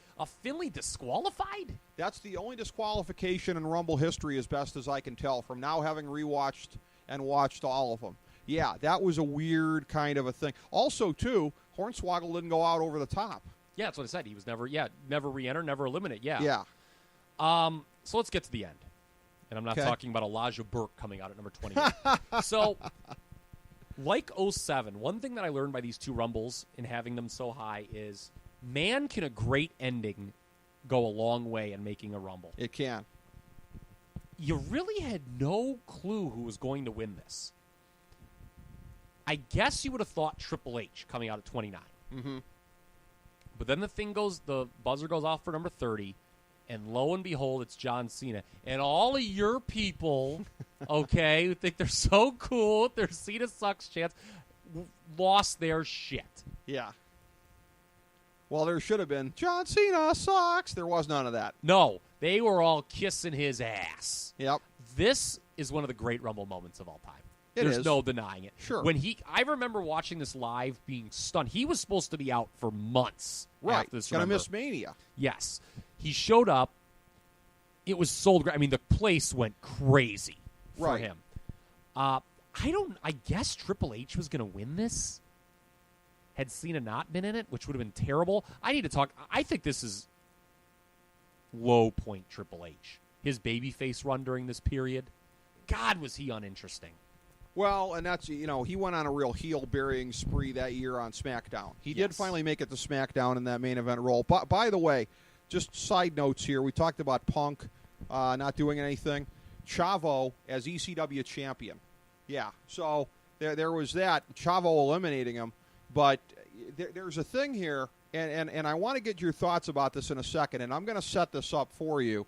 Finley disqualified? That's the only disqualification in Rumble history, as best as I can tell, from now having rewatched and watched all of them. Yeah, that was a weird kind of a thing. Also, too, Hornswoggle didn't go out over the top. Yeah, that's what I said. He was never re-enter, never eliminate. Yeah. Yeah. So let's get to the end. And I'm not talking about Elijah Burke coming out at number 28. So, like 07, one thing that I learned by these two Rumbles and having them so high is, man, can a great ending go a long way in making a Rumble. It can. You really had no clue who was going to win this. I guess you would have thought Triple H coming out at 29. Mm-hmm. But then the buzzer goes off for number 30, and lo and behold, it's John Cena. And all of your people, okay, who think they're so cool with their Cena sucks chance, lost their shit. Yeah. Well, there should have been, John Cena sucks. There was none of that. No, they were all kissing his ass. Yep. This is one of the great Rumble moments of all time. There's no denying it. Sure. I remember watching this live, being stunned. He was supposed to be out for months. Right. After this. Going to miss Mania. Yes. He showed up. It was sold. I mean, the place went crazy for him. I guess Triple H was going to win this. Had Cena not been in it, which would have been terrible. I need to talk. I think this is low point Triple H. His babyface run during this period. God, was he uninteresting. Well, and that's, he went on a real heel-burying spree that year on SmackDown. He did finally make it to SmackDown in that main event role. But by the way, just side notes here. We talked about Punk not doing anything. Chavo as ECW champion. Yeah, so there was that. Chavo eliminating him. But there's a thing here, and I want to get your thoughts about this in a second, and I'm going to set this up for you.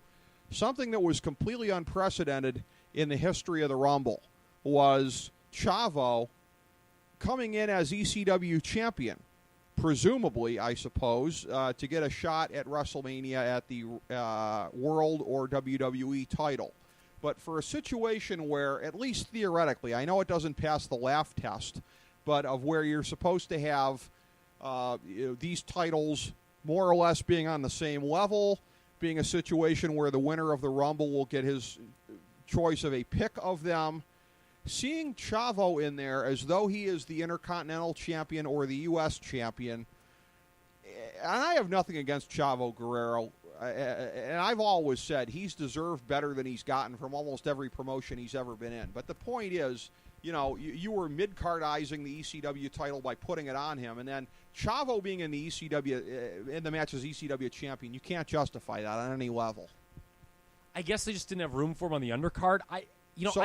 Something that was completely unprecedented in the history of the Rumble was Chavo coming in as ECW champion, presumably, I suppose, to get a shot at WrestleMania at the World or WWE title. But for a situation where, at least theoretically, I know it doesn't pass the laugh test, but of where you're supposed to have these titles more or less being on the same level, being a situation where the winner of the Rumble will get his choice of a pick of them. Seeing Chavo in there as though he is the Intercontinental Champion or the U.S. Champion, and I have nothing against Chavo Guerrero, and I've always said he's deserved better than he's gotten from almost every promotion he's ever been in. But the point is, you were mid-cardizing the ECW title by putting it on him, and then Chavo being in the ECW in the match as ECW champion, you can't justify that on any level. I guess they just didn't have room for him on the undercard.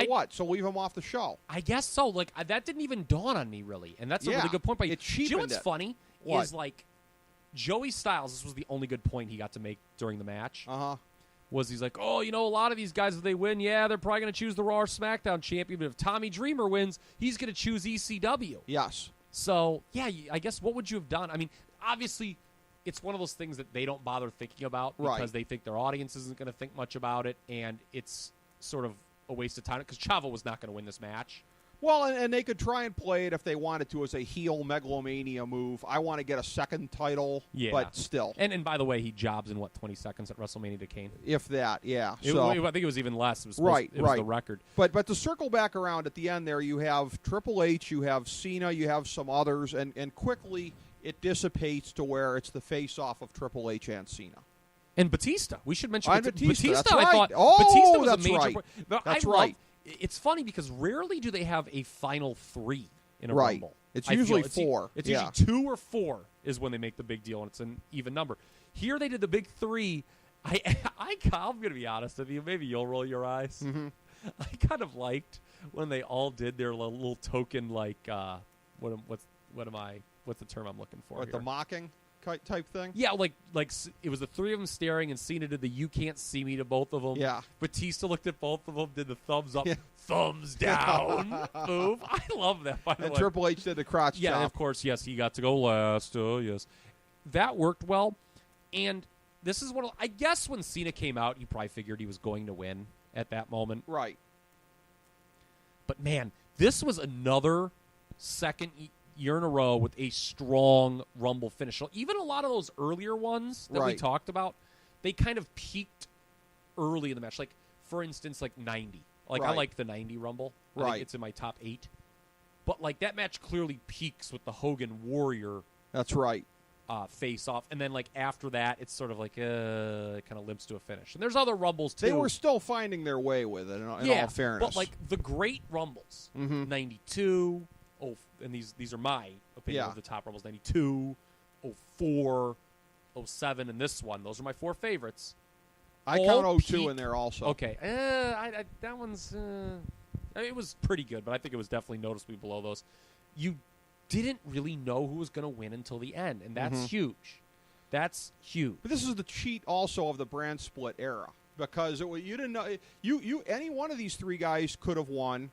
What? So leave him off the show? I guess so. That didn't even dawn on me, really, and that's a really good point. But it cheapened. You know what's funny is Joey Styles. This was the only good point he got to make during the match. Was he's like, a lot of these guys, if they win, they're probably going to choose the Raw or SmackDown champion. But if Tommy Dreamer wins, he's going to choose ECW. Yes. So, I guess what would you have done? I mean, obviously, it's one of those things that they don't bother thinking about because they think their audience isn't going to think much about it, and it's sort of a waste of time because Chavo was not going to win this match. Well, and they could try and play it if they wanted to as a heel megalomania move. I want to get a second title, but still. And by the way, he jobs in, 20 seconds at WrestleMania to Kane? If that, yeah. I think it was even less. It was was the record. But to circle back around at the end there, you have Triple H, you have Cena, you have some others, and quickly it dissipates to where it's the face-off of Triple H and Cena. And Batista. We should mention Batista. That's I right. thought Batista was a major right. That's right. It's funny because rarely do they have a final three in a Right. Rumble. It's usually four. It's usually 2 or 4 is when they make the big deal, and it's an even number. Here they did the big 3. I'm going to be honest with you. Maybe you'll roll your eyes. Mm-hmm. I kind of liked when they all did their little token, what's the term I'm looking for? What, the mocking type thing? Yeah, like it was the 3 of them staring, and Cena did the "you can't see me" to both of them. Yeah. Batista looked at both of them, did the thumbs up, thumbs down move. I love that. By the way, and Triple H did the crotch chop. Of course, yes, he got to go last. Oh, yes, that worked well. And this is I guess when Cena came out, you probably figured he was going to win at that moment, right? But man, this was another second year in a row with a strong Rumble finish. So even a lot of those earlier ones that we talked about, they kind of peaked early in the match. Like, for instance, 90. I like the 90 Rumble. I think it's in my top 8. But, that match clearly peaks with the Hogan Warrior. That's right. Face-off. And then, after that, it's sort of it kind of limps to a finish. And there's other Rumbles, too. They were still finding their way with it, in all fairness. But, the great Rumbles, 92... and these are my opinion of the top Rumbles: 92, 04, 07, and this one. Those are my 4 favorites. I count 02 in there also. Okay, that one's. It was pretty good, but I think it was definitely noticeably below those. You didn't really know who was going to win until the end, and that's huge. That's huge. But this is the cheat also of the brand split era because you didn't know you any one of these 3 guys could have won,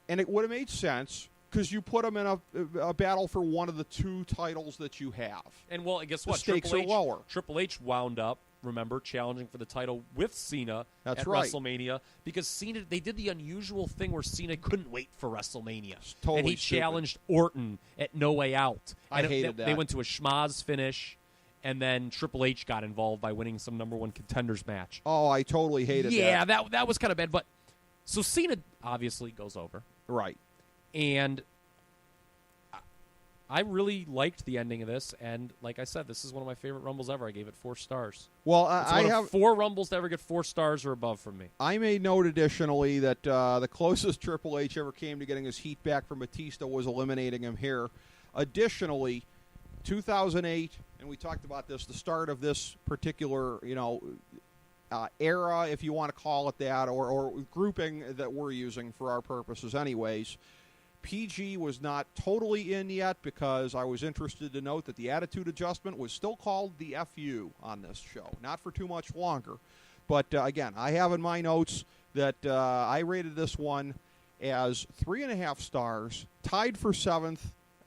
and it would have made sense. Because you put them in a battle for one of the 2 titles that you have. And, guess what? The stakes are lower. Triple H wound up remember, challenging for the title with Cena That's at right. WrestleMania, because Cena, they did the unusual thing where Cena couldn't wait for WrestleMania. Totally and he stupid. challenged Orton at No Way Out. I And hated they that. went to a schmaz finish, and then Triple H got involved by winning some number one contenders match. Oh, I totally hated Yeah, that. that was kind of bad. But so Cena obviously goes over, Right. and I really liked the ending of this. And like I said, this is one of my favorite Rumbles ever. I gave it 4 stars. Well, It's I one have. of 4 Rumbles to ever get 4 stars or above from me. I made note additionally that the closest Triple H ever came to getting his heat back from Batista was eliminating him here. Additionally, 2008, and we talked about this, the start of this particular, era, if you want to call it that, or grouping that we're using for our purposes anyways. PG was not totally in yet because I was interested to note that the attitude adjustment was still called the FU on this show. Not for too much longer. But again, I have in my notes that I rated this one as 3.5 stars, tied for 7th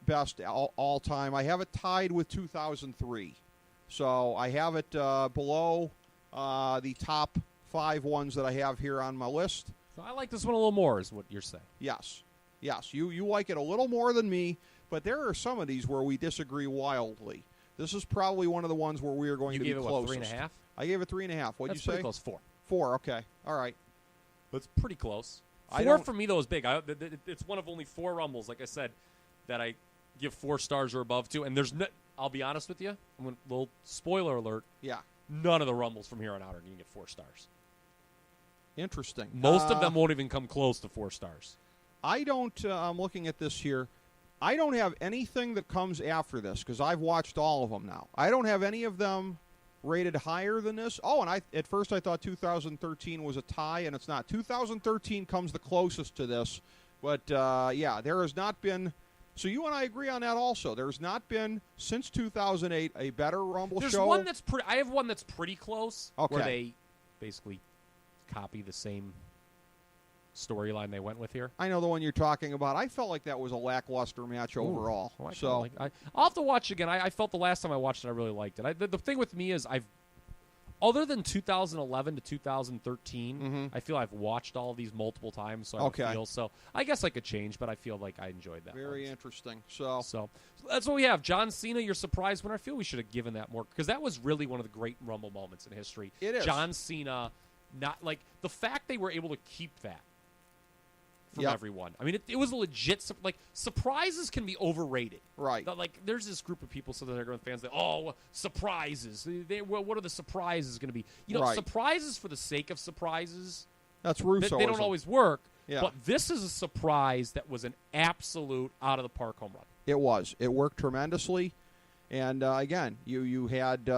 best all time. I have it tied with 2003. So I have it below the top 5 ones that I have here on my list. So I like this one a little more, is what you're saying. Yes. Yes, you like it a little more than me, but there are some of these where we disagree wildly. This is probably one of the ones where we are going to be closest. You gave it, what, 3.5? I gave it 3.5. What'd you say? That's pretty close, 4. 4, okay. All right. That's pretty close. I 4 don't- for me, though, is big. It's one of only 4 Rumbles, like I said, that I give 4 stars or above to. And there's I'll be honest with you, I'm gonna, little spoiler alert, Yeah. none of the Rumbles from here on out are going to get 4 stars. Interesting. Most of them won't even come close to 4 stars. I don't, I'm looking at this here. I don't have anything that comes after this because I've watched all of them now. I don't have any of them rated higher than this. Oh, and at first I thought 2013 was a tie, and it's not. 2013 comes the closest to this. But, yeah, there has not been. So you and I agree on that also. There's not been, since 2008, a better Rumble There's show. one that's pretty. I have one that's pretty close, Okay. where they basically copy the same storyline they went with here. I know the one you're talking about. I felt like that was a lackluster match overall. Well, I so kinda I'll have to watch it again. I felt the last time I watched it, I really liked it. The thing with me is other than 2011 to 2013, I feel I've watched all of these multiple times. So I feel so. I guess I could change, but I feel like I enjoyed that. very interesting. So So that's what we have. John Cena, your surprise winner. I feel we should have given that more because that was really one of the great Rumble moments in history. It is. John Cena, not like the fact they were able to keep that from Yep. everyone. I mean, it was a legit surprises can be overrated. Right. Like there's this group of people, so that they're going fans that surprises. What are the surprises going to be? Right. Surprises for the sake of surprises. that's Russo. They don't always work. Yeah. But this is a surprise that was an absolute out of the park home run. It was. It worked tremendously. And again, you had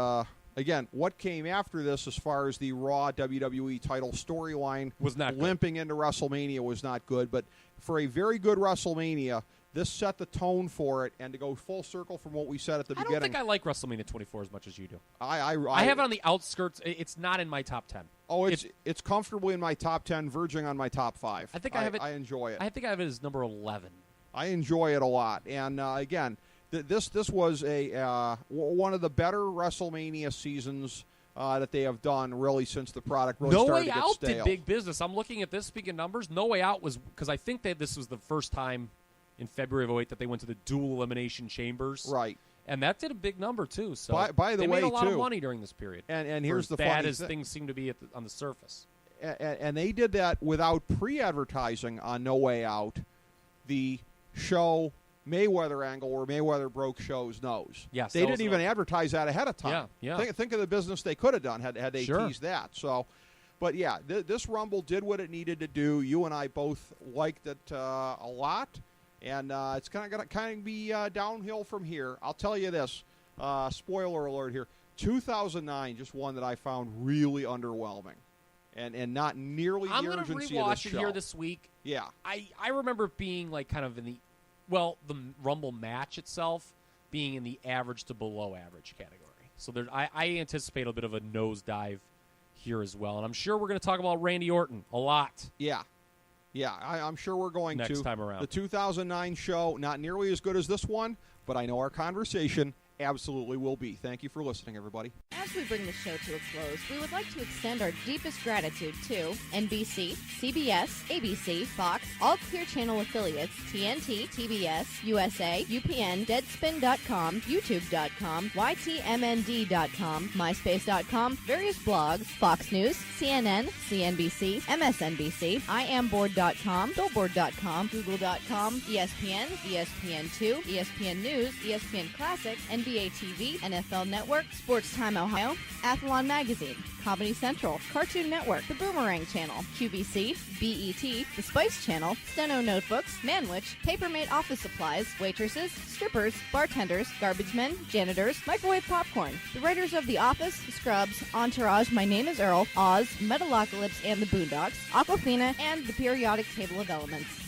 again what came after this as far as the Raw WWE title storyline Was not good. limping into WrestleMania was not good. But for a very good WrestleMania, this set the tone for it. And to go full circle from what we said at the I beginning, don't think I like WrestleMania 24 as much as you do. I have it on the outskirts. It's not in my top 10. Oh, it's comfortably in my top 10, verging on my top 5. I think I have it. I enjoy it. I think I have it as number 11. I enjoy it a lot. And again, this was a one of the better WrestleMania seasons that they have done really since the product really No started Way to get Out stale. did big business. I'm looking at this. Speaking of numbers, No Way Out was because I think that this was the first time in February of 2008 that they went to the dual elimination chambers. Right. And that did a big number too. So By the they way, made a lot too, of money during this period. And for here's as the bad funny as thing. things seem to be on the surface. And they did that without pre-advertising on No Way Out, the show Mayweather angle where Mayweather broke show's nose. Yes, they that didn't was even advertise that ahead of time. Yeah. Think of the business they could have done had they Sure. teased that. So, but yeah, this Rumble did what it needed to do. You and I both liked it a lot, and it's going to be downhill from here. I'll tell you this. Spoiler alert here. 2009, just one that I found really underwhelming. And not nearly I'm the going to urgency of this rewatch it show. here this week. Yeah. I remember it being like kind of in the Rumble match itself being in the average to below average category. So I anticipate a bit of a nosedive here as well. And I'm sure we're going to talk about Randy Orton a lot. Yeah. Yeah, I'm sure we're going Next to. time around. The 2009 show, not nearly as good as this one, but I know our conversation absolutely will be. Thank you for listening, everybody. As we bring the show to a close, we would like to extend our deepest gratitude to NBC, CBS, ABC, Fox, all Clear Channel affiliates, TNT, TBS, USA, UPN, Deadspin.com, YouTube.com, YTMND.com, MySpace.com, various blogs, Fox News, CNN, CNBC, MSNBC, IamBoard.com, Billboard.com, Google.com, ESPN, ESPN2, ESPN News, ESPN Classic, NBA TV, NFL Network, Sports Time Ohio, Athlon Magazine, Comedy Central, Cartoon Network, The Boomerang Channel, QVC, BET, The Spice Channel, Steno Notebooks, Manwich, Papermate Office Supplies, waitresses, strippers, bartenders, garbage men, janitors, microwave popcorn, the writers of The Office, Scrubs, Entourage, My Name is Earl, Oz, Metalocalypse and the Boondocks, Aquafina, and the periodic table of elements.